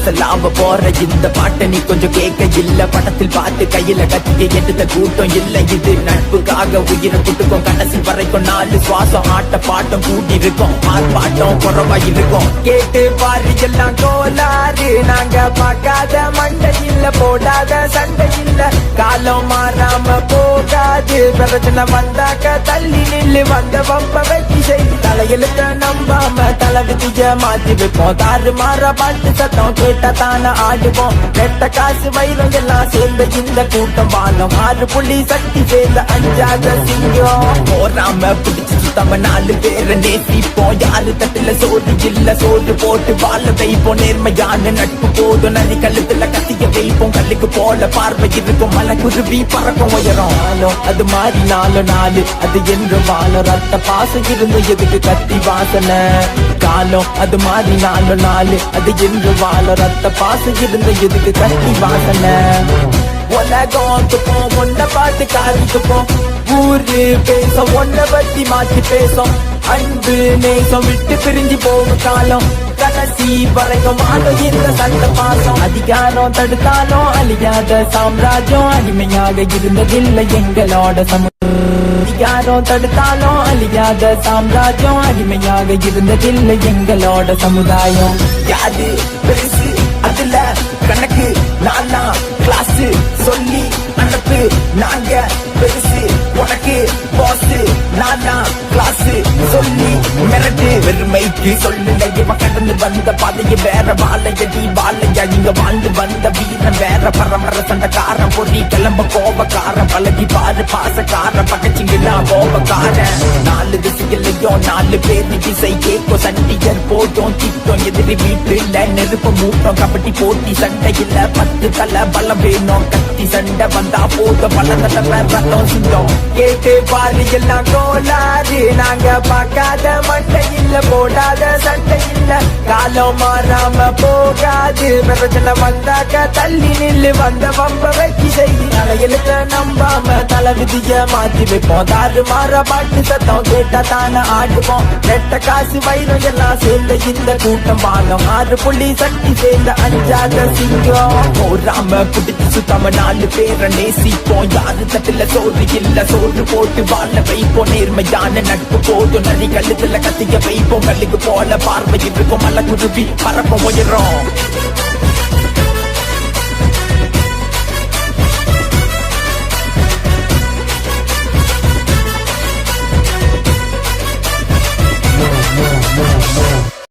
அசலாம போற இந்த பாட்டை நீ கொஞ்சம் கேட்க இல்ல. படத்தில் பார்த்து கையில கத்திக்க எடுத்த கூட்டம் இல்ல. இது நட்புக்காக உயிரை குட்டுக்கும். கடைசி வரைக்கும் 4 சுவாசம் ஆட்ட பாட்டம் கூட்டி இருக்கும். ஆர்ப்பாட்டம் குறவா இருக்கும். கேட்டு பாரு எல்லாம் கோளாறு. நாங்க பார்க்காத மண்டை இல்ல, போடாத சண்டை இல்ல. காலம் மாறாம போகாது. பிரச்சனை வந்தாக்க தள்ளி நில்லு. வந்த வம்ப வெட்டி செய்து தலையெழுத்த நம்பாம தளவிதிய மாத்தி வைப்போம். தாறு மாற பாட்டு சத்தம் கேட்ட தான ஆடுவோம். நெட்ட காசு வைரம் எல்லாம் சேர்ந்த இந்த கூட்டம் வாழும். 6 புள்ளி சக்தி சேர்ந்த அஞ்சாத சிங்கம். போராம பிடிச்சு சுத்தம 4 பேரை நேசிப்போம். யாரு தட்டுல சோறு இல்ல, சோறு போட்டு வாழ வைப்போம். நேர்மையான நட்பு போதும். நதி கழுத்துல கத்திய வைப்போம். கல்லுக்கு போல பார்வை இருக்கும். மலை குருவி பறக்கும் உயரம். அது மாறி 4 அது என்று வாழும். ரத்த பாசம் இருந்து எதுக்கு கத்தி வாசனை காலம். அது மாறி 4 அது என்று வாழும். ரத்த பாசம் இருந்து எதுக்கு கத்தி வாசனை. உலகம் துப்போம், ஒன்ன பாட்டு காரிக்குப்போம். ஊரு பேசம், ஒன்ன பத்தி மாற்றி பேசும். அன்பு நேசம் விட்டு பிரிஞ்சு போகும் காலம். கடைசி வரைக்கும் ஆளும் இந்த சண்ட பாசம். அதிகாரம் தடுத்தாலும் அழியாத சாம்ராஜ்யம். அடிமையாக இருந்ததில்லை எங்களோட அதிகாரம் தடுத்தாலும் அழியாத சாம்ராஜ்யம். அடிமையாக இருந்ததில்லை எங்களோட சமுதாயம். யாது பெருசு அதுல கணக்கு. நானா கிளாஸ் சொல்லி அனுப்பு. நாங்க பெருசு உனக்கு பாஸ். நானா கிளாஸ் சொல்லி மிரட்டு. வெறுமைக்கு சொல்லுங்க இவன் கடந்து வந்த பாதைய வேற. வாழையடி வாழையா இங்க வாழ்ந்து வந்த வீரன் வேற. பரம்பரை சண்டைக்காரன் பொறி கிளம்ப கோபக்காரன். பழகி பாரு பாசக்காரன். பக்கச்சிங்களா கோபக்காரன். 4 திசையிலையும் 4 பேர் திசை கேட்கும். சண்டியர் போட்டோம் திட்டம். எதிரி வீட்டுல நெருப்பு மூட்டம். கபடி போட்டி சண்டையில 10 தலை பலம் வேணும். கத்தி சண்டை வந்தா போதும். பல தடவை ரத்தம் சிந்தோம். கேட்டு பாரு எல்லாம் கோளாறு. நாங்க பார்க்காத மண்டை இல்ல, போடாத சண்டை இல்ல. காலம் மாறாம போகாது. பிரச்சனை வந்தாக்க தள்ளி நில்லு. வந்த வம்ப வெட்டி செய்து தலையெழுத்த நம்பாம தளவிதிய மாத்தி வைப்போம். தாறு மாற பாட்டு சத்தம் கேட்டா தானே ஆடுவோம். நெட்ட காசு வைரம் எல்லாம் சேர்ந்த இந்த கூட்டம் வாழும். 6 புள்ளி சக்தி சேர்ந்த அஞ்சாத சிங்கம். போராம பிடிச்சு சுத்தம 4 பேரை நேசிப்போம். யாரு தட்டுல சோறு இல்ல, சோறு போட்டு வாழ வைப்போம். நேர்மையான நட்பு போதும். நதி கழுத்துல கத்திய வைப்போம். கல்லுக்கு போல பார்வை இருக்கும். மலை குருவி பறப்போம் உயரம்.